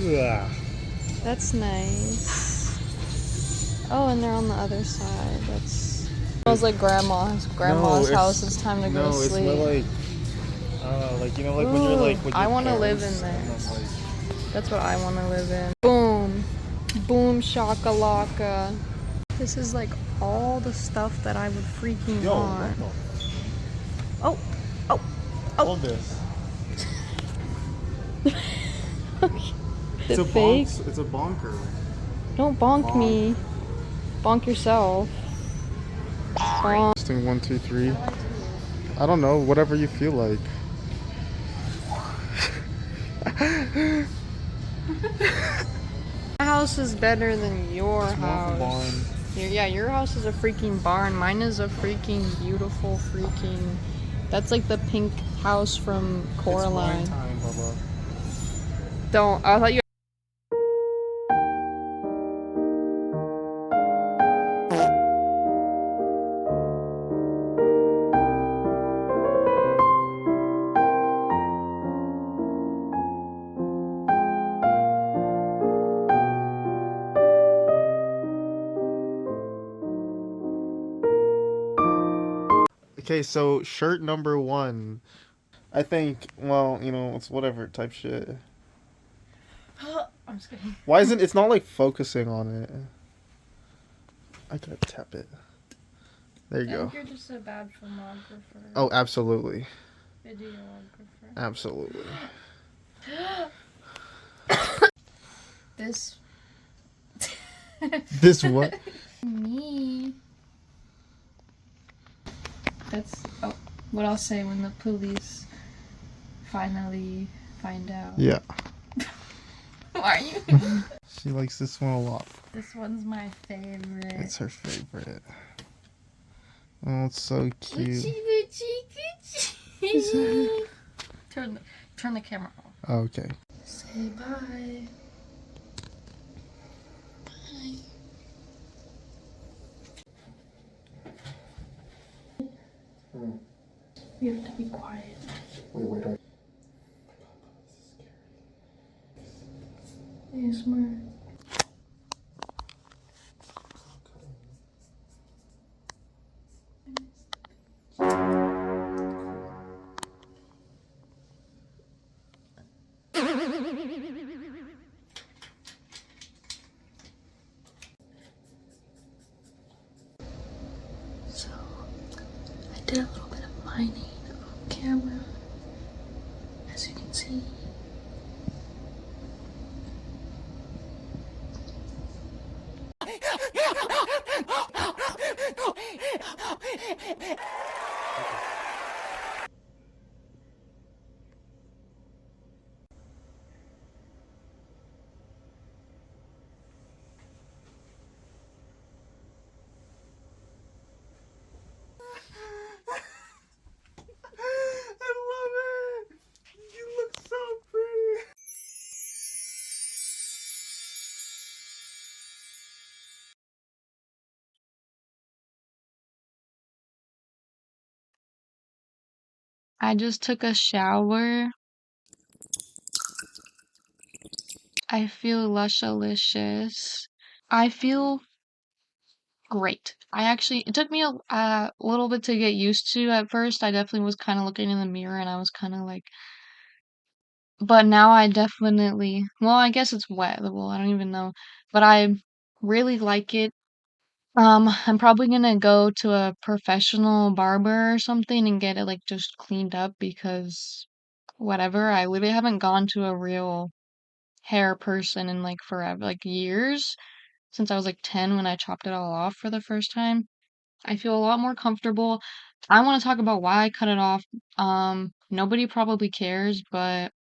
Yeah. That's nice. Oh, and they're on the other side. That's smells like grandma's house. It's time to go to It's sleep. more like like you know, like when you're like with your I want to live in parents, there. and then like That's what I want to live in. Boom, boom, shakalaka. This is like all the stuff that I would freaking want. Oh, oh, oh. hold this. Is it fake? It's a bonker. Don't bonk me. Bonk yourself. Bonk. Testing 1, 2, 3. I don't know. Whatever you feel like. My house is better than your It's more of a house. barn. Yeah, your house is a freaking barn. Mine is a freaking beautiful freaking. That's like the pink house from Coraline. It's wine time, Bubba. Don't. I thought you. Okay, so shirt number 1. I think, well, you know, it's whatever type shit. I'm just kidding. Why isn't it's not like focusing on it? I gotta tap it. There you I go. think you're just a bad filmographer. Oh, absolutely. Videographer. Absolutely. This. This what? Me. That's what I'll say when the police finally find out. Yeah. Why are you? She likes this one a lot. This one's my favorite. It's her favorite. Oh, it's so cute. Turn the camera off. Oh, okay. Say bye. Bye. You have to be quiet. Wait. ASMR. So, I did a little bit of mining on camera, as you can see. I love it. You look so pretty. I just took a shower. I feel lushalicious. I feel great. It took me a little bit to get used to at first. I definitely was kind of looking in the mirror and I was kind of like, but now I definitely, well, I guess it's wet. Well, I don't even know, but I really like it. I'm probably gonna go to a professional barber or something and get it like just cleaned up because whatever. I literally haven't gone to a real hair person in like forever, like years, since I was like 10 when I chopped it all off for the first time. I feel a lot more comfortable. I want to talk about why I cut it off. Nobody probably cares, but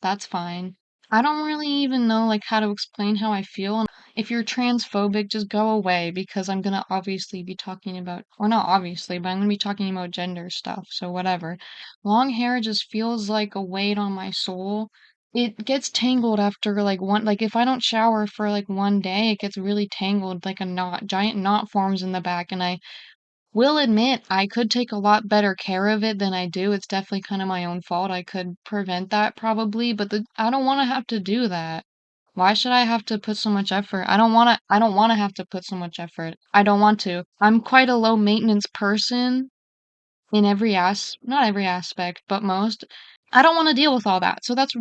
that's fine. I don't really even know like how to explain how I feel. And if you're transphobic, just go away because I'm gonna obviously be talking about, or not obviously, but I'm gonna be talking about gender stuff. So whatever. Long hair just feels like a weight on my soul. It gets tangled after like like if I don't shower for like one day, it gets really tangled, like a knot, giant knot forms in the back, and I will admit I could take a lot better care of it than I do. It's definitely kind of my own fault. I could prevent that probably, but I don't want to have to do that. Why should I have to put so much effort? I don't want to have to put so much effort. I don't want to. I'm quite a low maintenance person in not every aspect, but most. I don't want to deal with all that. So that's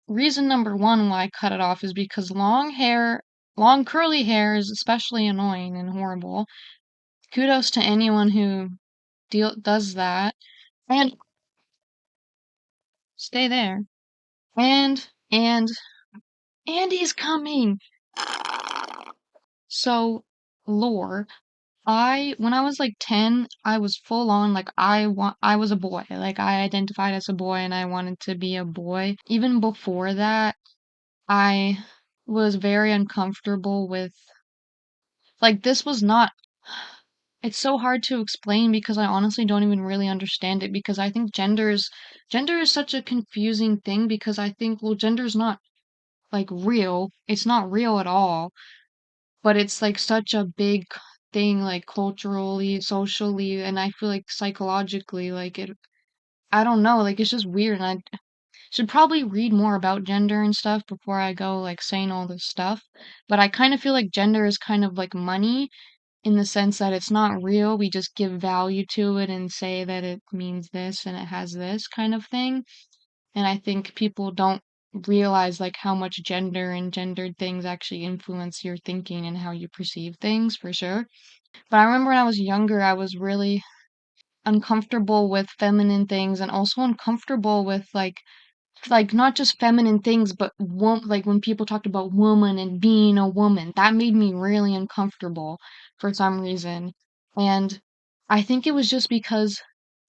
reason number one why I cut it off is because long curly hair is especially annoying and horrible. Kudos to anyone who does that. And stay there. And Andy's coming. So lore. When I was like 10, I was full on like I was a boy. Like I identified as a boy and I wanted to be a boy. Even before that, I was very uncomfortable with like this was not it's so hard to explain because I honestly don't even really understand it because I think gender is such a confusing thing because I think well gender's not like real. It's not real at all, but it's like such a big thing like culturally, socially, and I feel like psychologically like it I don't know, like it's just weird and I should probably read more about gender and stuff before I go like saying all this stuff. But I kind of feel like gender is kind of like money in the sense that it's not real. We just give value to it and say that it means this and it has this kind of thing. And I think people don't realize like how much gender and gendered things actually influence your thinking and how you perceive things for sure. But I remember when I was younger, I was really uncomfortable with feminine things and also uncomfortable with like not just feminine things, but like when people talked about woman and being a woman, that made me really uncomfortable for some reason. And I think it was just because,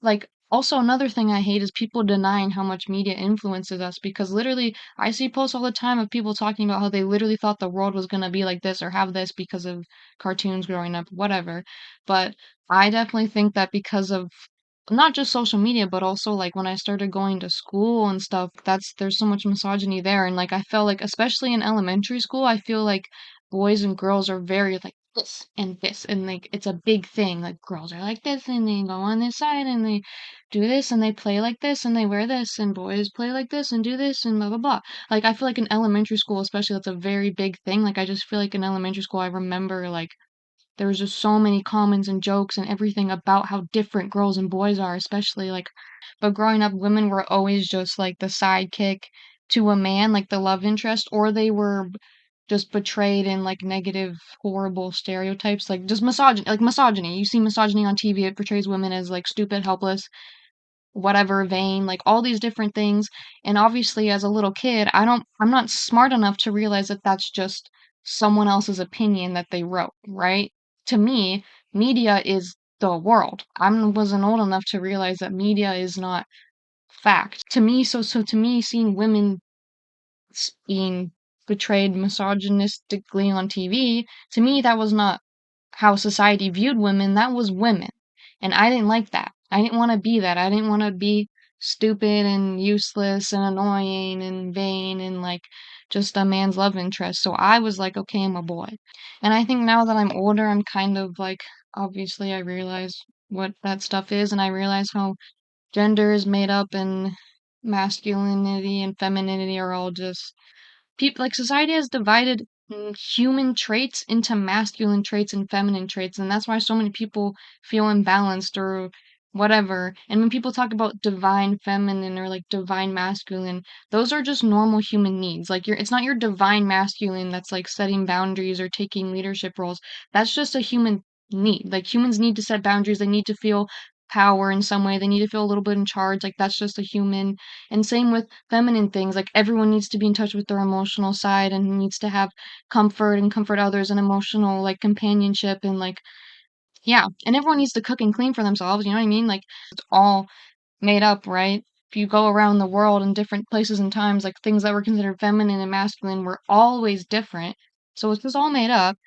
like, also another thing I hate is people denying how much media influences us because literally I see posts all the time of people talking about how they literally thought the world was going to be like this or have this because of cartoons growing up, whatever. But I definitely think that because of not just social media, but also like when I started going to school and stuff, there's so much misogyny there. And like I felt like, especially in elementary school, I feel like boys and girls are very like this, and like it's a big thing. Like girls are like this, and they go on this side, and they do this, and they play like this, and they wear this, and boys play like this, and do this, and blah blah blah. Like I feel like in elementary school, especially, that's a very big thing. Like I just feel like in elementary school, I remember like there was just so many comments and jokes and everything about how different girls and boys are, especially like, but growing up, women were always just like the sidekick to a man, like the love interest, or they were just portrayed in like negative, horrible stereotypes, like just misogyny, like misogyny. You see misogyny on TV, it portrays women as like stupid, helpless, whatever vein, like all these different things. And obviously, as a little kid, I'm not smart enough to realize that that's just someone else's opinion that they wrote, right? To me, media is the world. I wasn't old enough to realize that media is not fact. To me, so to me, seeing women being portrayed misogynistically on TV, to me, that was not how society viewed women, that was women. And I didn't like that. I didn't want to be that. I didn't want to be stupid and useless and annoying and vain and like just a man's love interest. So I was like, okay, I'm a boy. And I think now that I'm older, I'm kind of like, obviously, I realize what that stuff is and I realize how gender is made up and masculinity and femininity are all just people like society has divided human traits into masculine traits and feminine traits, and that's why so many people feel imbalanced or whatever. And when people talk about divine feminine or like divine masculine, those are just normal human needs. Like it's not your divine masculine that's like setting boundaries or taking leadership roles. That's just a human need. Like humans need to set boundaries. They need to feel power in some way. They need to feel a little bit in charge. Like that's just a human. And same with feminine things. Like everyone needs to be in touch with their emotional side and needs to have comfort and comfort others and emotional like companionship and like yeah. And everyone needs to cook and clean for themselves, you know what I mean? Like it's all made up, right? If you go around the world in different places and times, like things that were considered feminine and masculine were always different. So it's just all made up.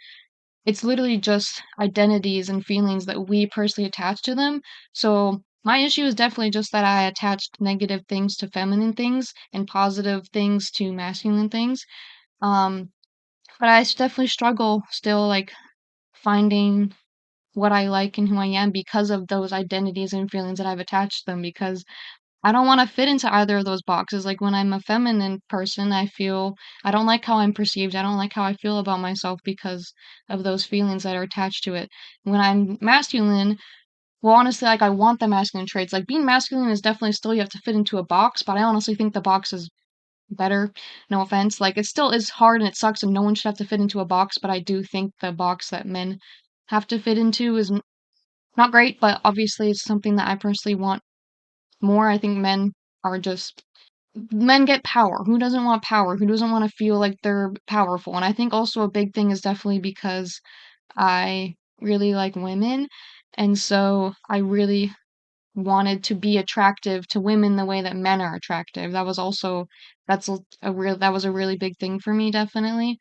It's literally just identities and feelings that we personally attach to them. So my issue is definitely just that I attached negative things to feminine things and positive things to masculine things. Um, but I definitely struggle still like finding what I like and who I am because of those identities and feelings that I've attached to them, because I don't want to fit into either of those boxes. Like when I'm a feminine person, I don't like how I'm perceived. I don't like how I feel about myself because of those feelings that are attached to it. When I'm masculine, well, honestly, like I want the masculine traits. Like being masculine is definitely still you have to fit into a box, but I honestly think the box is better. No offense. Like it still is hard and it sucks and no one should have to fit into a box, but I do think the box that men have to fit into is not great, but obviously it's something that I personally want more. I think are just men get power. Who doesn't want power? Who doesn't want to feel like they're powerful? And I think also a big thing is definitely because I really like women, and so I really wanted to be attractive to women the way that men are attractive. That was a really big thing for me, definitely.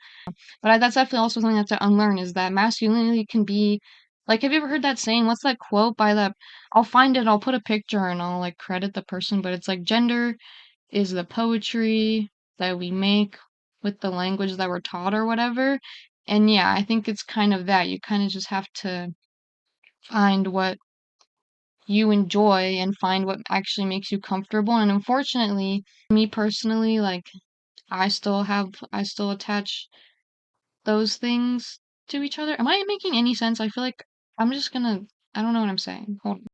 But that's definitely also something I have to unlearn is that masculinity can be like, have you ever heard that saying? What's that quote by that? I'll find it, I'll put a picture and I'll like credit the person, but it's like gender is the poetry that we make with the language that we're taught or whatever. And yeah, I think it's kind of that. You kind of just have to find what you enjoy and find what actually makes you comfortable. And unfortunately, me personally, like I still attach those things to each other. Am I making any sense? I feel like I'm just gonna, I don't know what I'm saying. Hold on.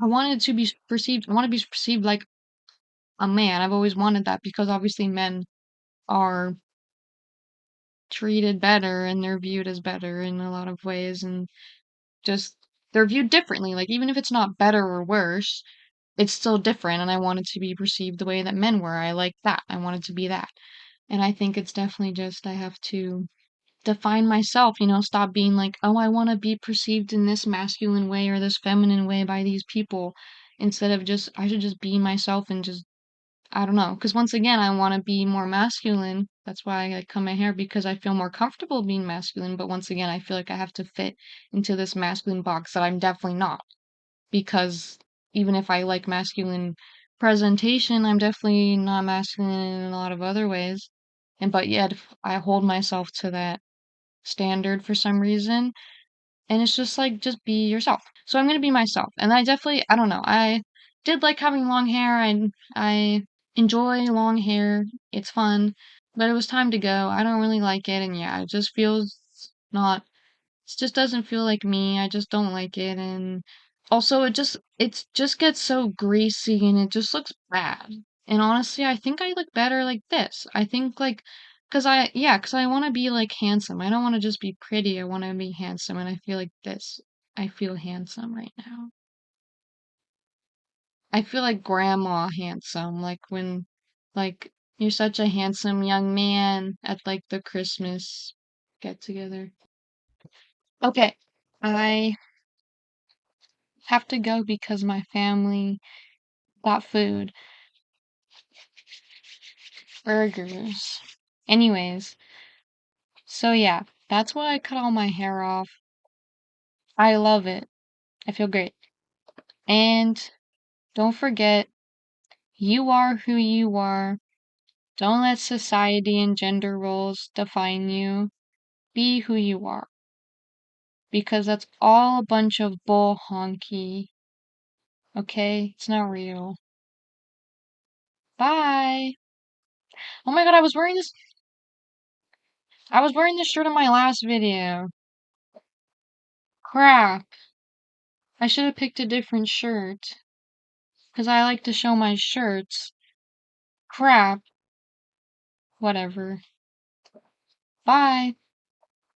I want to be perceived like a man. I've always wanted that because obviously men are treated better and they're viewed as better in a lot of ways and just they're viewed differently. Like even if it's not better or worse, it's still different and I wanted to be perceived the way that men were. I like that. I wanted to be that. And I think it's definitely just I have to define myself, stop being like, oh, I want to be perceived in this masculine way or this feminine way by these people instead of just I should just be myself and just I don't know, because once again, I want to be more masculine. That's why I cut my hair because I feel more comfortable being masculine. But once again, I feel like I have to fit into this masculine box that I'm definitely not. Because even if I like masculine presentation, I'm definitely not masculine in a lot of other ways. And but yet, I hold myself to that standard for some reason. And it's just like, just be yourself. So I'm gonna be myself. And I don't know, I did like having long hair. I enjoy long hair. It's fun. But it was time to go. I don't really like it. And yeah, it just feels not, it just doesn't feel like me. I just don't like it. And also it just gets so greasy and it just looks bad. And honestly, I think I look better like this. I think like, cause I want to be like handsome. I don't want to just be pretty. I want to be handsome. And I feel like this. I feel handsome right now. I feel like grandma handsome. Like, you're such a handsome young man at like the Christmas get together. Okay. I have to go because my family got food. Burgers. Anyways, so yeah, that's why I cut all my hair off. I love it. I feel great. And don't forget, you are who you are. Don't let society and gender roles define you. Be who you are. Because that's all a bunch of bull honky. Okay? It's not real. Bye. Oh my god, I was wearing this shirt in my last video. Crap. I should have picked a different shirt. Because I like to show my shirts. Crap. Whatever. Bye.